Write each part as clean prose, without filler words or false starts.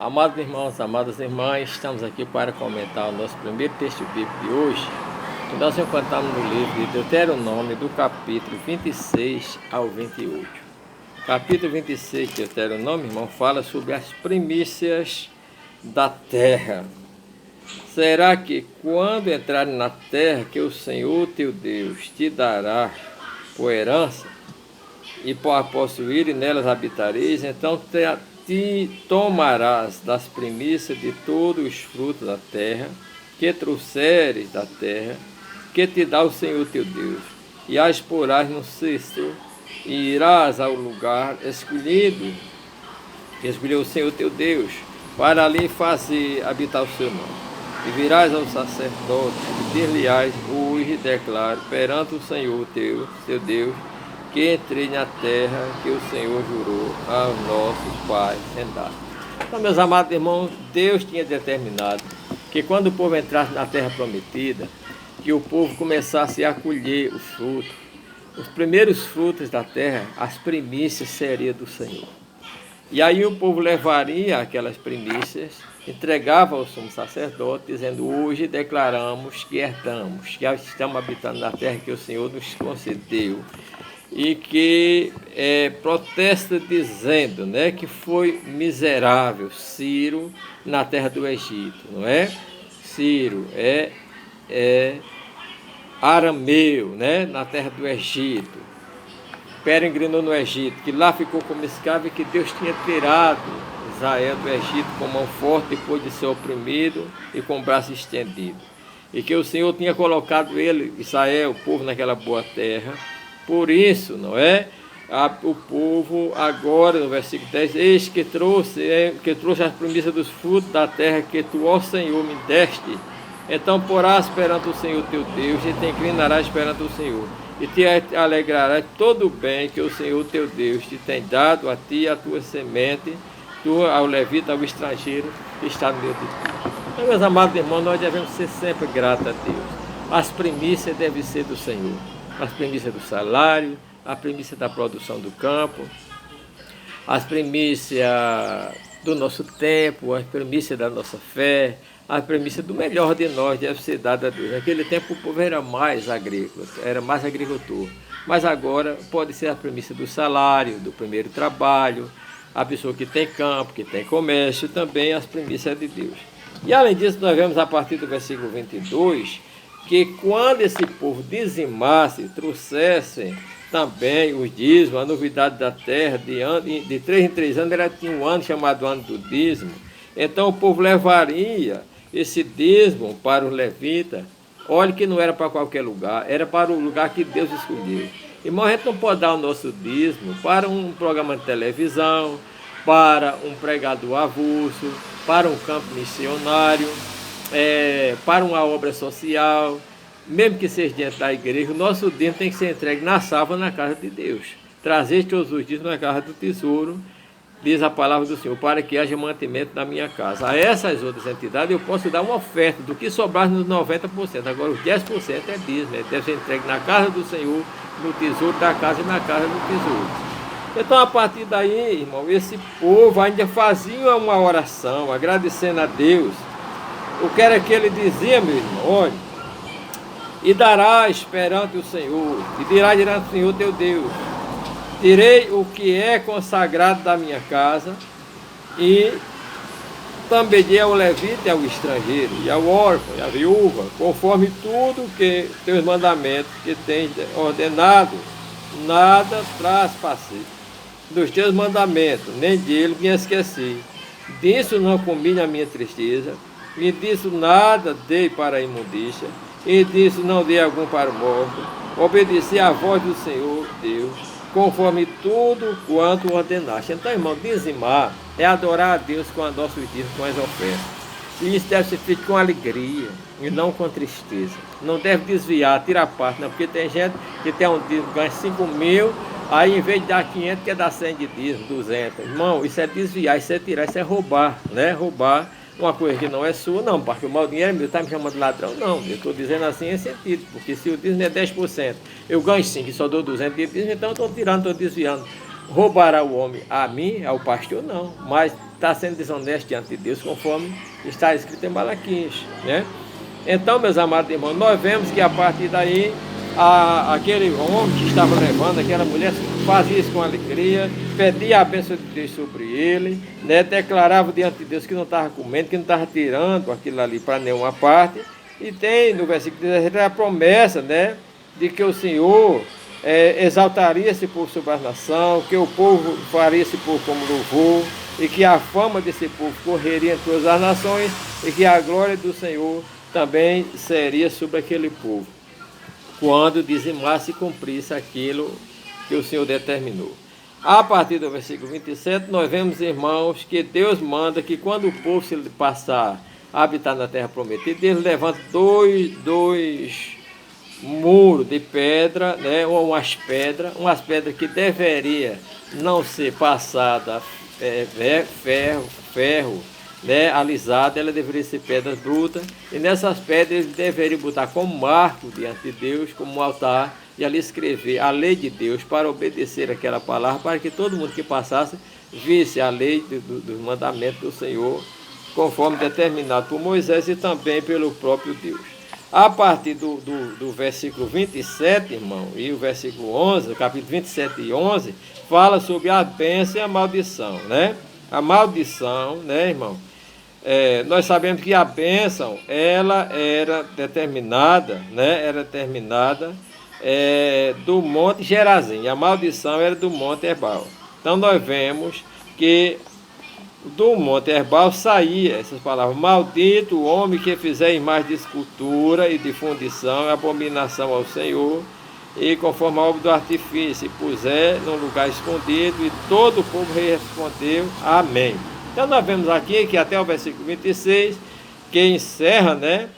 Amados irmãos, amadas irmãs, estamos aqui para comentar o nosso primeiro texto bíblico de hoje, que nós encontramos no livro de Deuteronômio, do capítulo 26 ao 28. Capítulo 26 de Deuteronômio, irmão, fala sobre as primícias da terra. Será que quando entrarem na terra que o Senhor teu Deus te dará por herança, e para possuir e nelas habitareis, então te tomarás das primícias de todos os frutos da terra, que trouxeres da terra, que te dá o Senhor teu Deus, e as porás no cesto, e irás ao lugar escolhido, que escolheu o Senhor teu Deus, para ali fazer habitar o seu nome. E virás ao sacerdote, e dir-lhe-ás, hoje declaro perante o Senhor teu Deus, que entrei na terra que o Senhor jurou aos nossos pais em dar. Então, meus amados irmãos, Deus tinha determinado que quando o povo entrasse na terra prometida, que o povo começasse a colher os frutos. Os primeiros frutos da terra, as primícias seriam do Senhor. E aí o povo levaria aquelas primícias, entregava ao sumo sacerdote, dizendo: hoje declaramos que herdamos, que estamos habitando na terra que o Senhor nos concedeu. E que protesta dizendo, né, que foi miserável Ciro na terra do Egito, não é? Ciro é arameu, né, na terra do Egito, peregrinou no Egito, que lá ficou como escravo e que Deus tinha tirado Israel do Egito com mão forte depois de ser oprimido e com o braço estendido, e que o Senhor tinha colocado ele, Israel, o povo, naquela boa terra. Por isso, não é? O povo agora, no versículo 10, eis que trouxe as primícias dos frutos da terra que tu, ó Senhor, me deste. Então porás perante o Senhor teu Deus, e te inclinarás perante o Senhor, e te alegrarás todo o bem que o Senhor teu Deus te tem dado a ti e a tua semente, tu, ao levita, ao estrangeiro, que está no meio de ti. Então, meus amados irmãos, nós devemos ser sempre gratos a Deus. As primícias devem ser do Senhor. As primícias do salário, a primícia da produção do campo, as primícias do nosso tempo, as primícias da nossa fé, as primícias do melhor de nós deve ser dada a Deus. Naquele tempo o povo era mais agrícola, era mais agricultor, mas agora pode ser a primícia do salário, do primeiro trabalho, a pessoa que tem campo, que tem comércio, também as primícias de Deus. E além disso, nós vemos a partir do versículo 22, que quando esse povo dizimasse, trouxessem também os dízimos, a novidade da terra, de 3 em 3 anos, tinha um ano chamado ano do dízimo, então o povo levaria esse dízimo para os levitas. Olha que não era para qualquer lugar, era para o lugar que Deus escolheu. Irmão, a gente não pode dar o nosso dízimo para um programa de televisão, para um pregador avulso, para um campo missionário, para uma obra social, mesmo que seja dentro da igreja. O nosso dízimo tem que ser entregue na salva, na casa de Deus. Trazer todos os dízimos na casa do tesouro, diz a palavra do Senhor, para que haja mantimento na minha casa. A essas outras entidades eu posso dar uma oferta do que sobrar nos 90%. Agora os 10% é dízimo, deve ser entregue na casa do Senhor, no tesouro da casa e na casa do tesouro. Então, a partir daí, irmão, esse povo ainda fazia uma oração, agradecendo a Deus. O que era que ele dizia, meu irmão? Olha, e darás perante o Senhor, e dirás diante do Senhor teu Deus: tirei o que é consagrado da minha casa, e também dei ao levita e ao estrangeiro, e ao órfão, e à viúva, conforme tudo que teus mandamentos que tens ordenado, nada traspassei dos teus mandamentos, nem dele me esqueci. Disso não comi na minha tristeza, e disso nada dei para a imundícia, e disso não dei algum para o morto. Obedeci à voz do Senhor Deus, conforme tudo quanto ordenaste. Então, irmão, dizimar é adorar a Deus com a nossa dízimos, com as ofertas. E isso deve ser feito com alegria e não com tristeza. Não deve desviar, tirar parte, não, porque tem gente que tem um dízimo, ganha 5 mil, aí em vez de dar 500, quer dar 100 de dízimo, 200. Irmão, isso é desviar, isso é tirar, isso é roubar, né? Roubar uma coisa que não é sua, não, porque o mau dinheiro é meu, está me chamando de ladrão? Não, eu estou dizendo assim em sentido, porque se o dízimo é 10%, eu ganho 5 e só dou 200 de dízimo, então estou tirando, estou desviando. Roubará o homem a mim, ao pastor? Não, mas está sendo desonesto diante de Deus, conforme está escrito em Malaquias, né? Então, meus amados irmãos, nós vemos que a partir daí, aquele homem que estava levando, aquela mulher fazia isso com alegria, pedia a bênção de Deus sobre ele, né? Declarava diante de Deus que não estava comendo, que não estava tirando aquilo ali para nenhuma parte. E tem no versículo 17 a promessa, né, de que o Senhor exaltaria esse povo sobre as nações, que o povo faria esse povo como louvor, e que a fama desse povo correria em todas as nações, e que a glória do Senhor também seria sobre aquele povo, quando dizimasse e cumprisse aquilo que o Senhor determinou. A partir do versículo 27, nós vemos, irmãos, que Deus manda que quando o povo se passar a habitar na terra prometida, Deus levanta dois muros de pedra, né, ou umas pedras que deveria não ser passada ferro, né, alisada, ela deveria ser pedras brutas, e nessas pedras eles deveriam botar como marco diante de Deus, como um altar, e ali escrever a lei de Deus para obedecer aquela palavra, para que todo mundo que passasse visse a lei dos mandamentos do Senhor, conforme determinado por Moisés e também pelo próprio Deus. A partir do versículo 27, irmão, e o versículo 11, o capítulo 27 e 11, fala sobre a bênção e a maldição, né? A maldição, né, irmão? Nós sabemos que a bênção, ela era determinada, né? Era determinada do Monte Gerazim, e a maldição era do Monte Ebal. Então nós vemos que do Monte Ebal saía essas palavras: maldito o homem que fizer imagem de escultura e de fundição, abominação ao Senhor, e conforme a obra do artifício, e puser num lugar escondido. E todo o povo respondeu amém. Então nós vemos aqui que até o versículo 26, que encerra, né,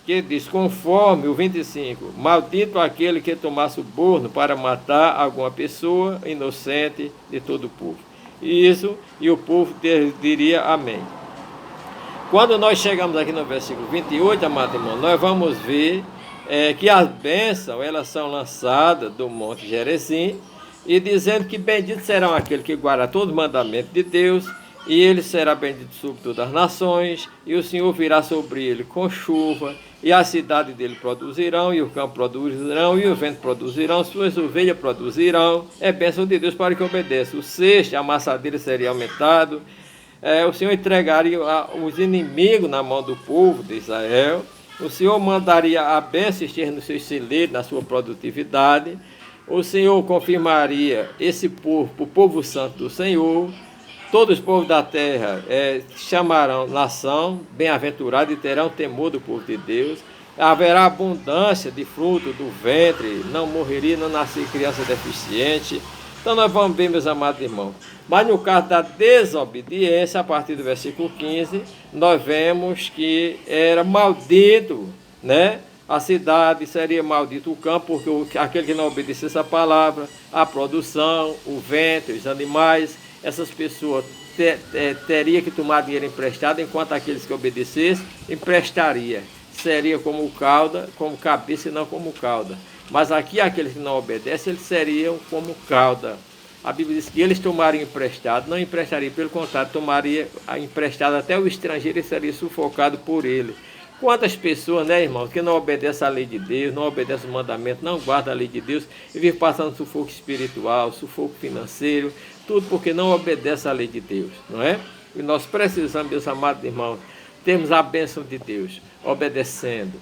que diz, conforme o 25, maldito aquele que tomasse o borno para matar alguma pessoa inocente de todo o povo. E o povo diria amém. Quando nós chegamos aqui no versículo 28, amado irmão, nós vamos ver que as bênçãos, elas são lançadas do Monte Gerizim, e dizendo que bendito serão aqueles que guardam todos os mandamentos de Deus, e ele será bendito sobre todas as nações, e o Senhor virá sobre ele com chuva, e a cidade dele produzirão, e o campo produzirão, e o vento produzirão, suas ovelhas produzirão. É bênção de Deus para que obedeça. O cesto, a amassadeira seria aumentado. O Senhor entregaria os inimigos na mão do povo de Israel. O Senhor mandaria a bênção esteja nos seus celeiros, na sua produtividade. O Senhor confirmaria esse povo, o povo santo do Senhor. Todos os povos da terra chamarão nação bem-aventurada e terão temor do povo de Deus. Haverá abundância de fruto do ventre, não morreria, não nasceria criança deficiente. Então nós vamos ver, meus amados irmãos. Mas no caso da desobediência, a partir do versículo 15, nós vemos que era maldito, né? A cidade, seria maldito o campo, porque aquele que não obedecesse a palavra, a produção, o ventre, os animais, essas pessoas teriam que tomar dinheiro emprestado, enquanto aqueles que obedecessem, emprestaria. Seria como cauda, como cabeça e não como cauda. Mas aqui, aqueles que não obedecem, eles seriam como cauda. A Bíblia diz que eles tomariam emprestado, não emprestariam, pelo contrário, tomaria emprestado até o estrangeiro e seria sufocado por ele. Quantas pessoas, né, irmãos, que não obedecem à lei de Deus, não obedecem o mandamento, não guardam a lei de Deus e vivem passando sufoco espiritual, sufoco financeiro, tudo porque não obedecem à lei de Deus, não é? E nós precisamos, meus amados irmãos, termos a bênção de Deus, obedecendo.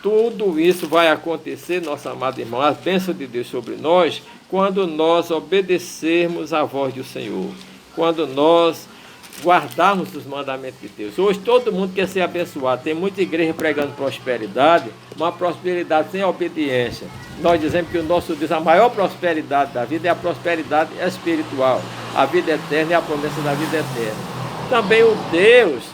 Tudo isso vai acontecer, nosso amado irmão, a bênção de Deus sobre nós, quando nós obedecermos a voz do Senhor, quando nós guardarmos os mandamentos de Deus. Hoje todo mundo quer ser abençoado. Tem muita igreja pregando prosperidade, uma prosperidade sem obediência. Nós dizemos que o nosso Deus, a maior prosperidade da vida é a prosperidade espiritual. A vida eterna é a promessa da vida eterna. Também o Deus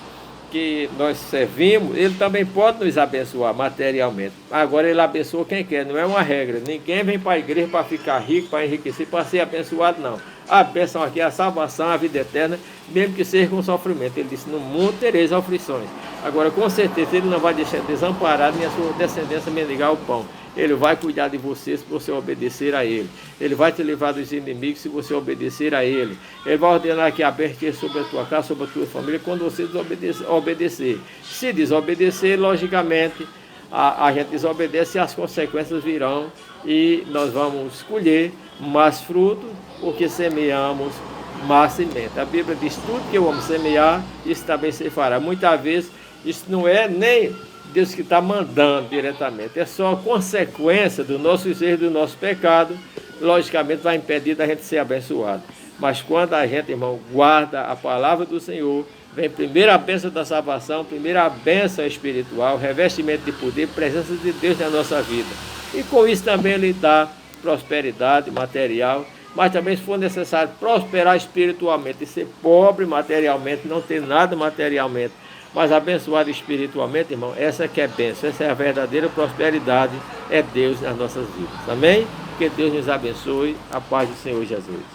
que nós servimos, ele também pode nos abençoar materialmente. Agora ele abençoa quem quer, não é uma regra. Ninguém vem para a igreja para ficar rico, para enriquecer, para ser abençoado, não. A bênção aqui é a salvação, a vida eterna, mesmo que seja com sofrimento. Ele disse, no mundo tereis aflições. Agora, com certeza, ele não vai deixar desamparado nem a sua descendência mendigar o pão. Ele vai cuidar de você se você obedecer a Ele. Ele vai te livrar dos inimigos se você obedecer a Ele. Ele vai ordenar que a bênção sobre a tua casa, sobre a tua família, quando você obedecer. Se desobedecer, logicamente, a gente desobedece e as consequências virão e nós vamos colher mais frutos porque semeamos mais semente. A Bíblia diz: tudo que eu amo semear, isso também se fará. Muitas vezes isso não é nem Deus que está mandando diretamente, é só a consequência do nosso erro, do nosso pecado, logicamente vai impedir da gente ser abençoado. Mas quando a gente, irmão, guarda a palavra do Senhor, vem primeiro a bênção da salvação, primeiro a bênção espiritual, revestimento de poder, presença de Deus na nossa vida. E com isso também Ele dá prosperidade material, mas também, se for necessário, prosperar espiritualmente e ser pobre materialmente, não ter nada materialmente, mas abençoado espiritualmente, irmão, essa que é bênção, essa é a verdadeira prosperidade, é Deus nas nossas vidas. Amém? Que Deus nos abençoe. A paz do Senhor Jesus.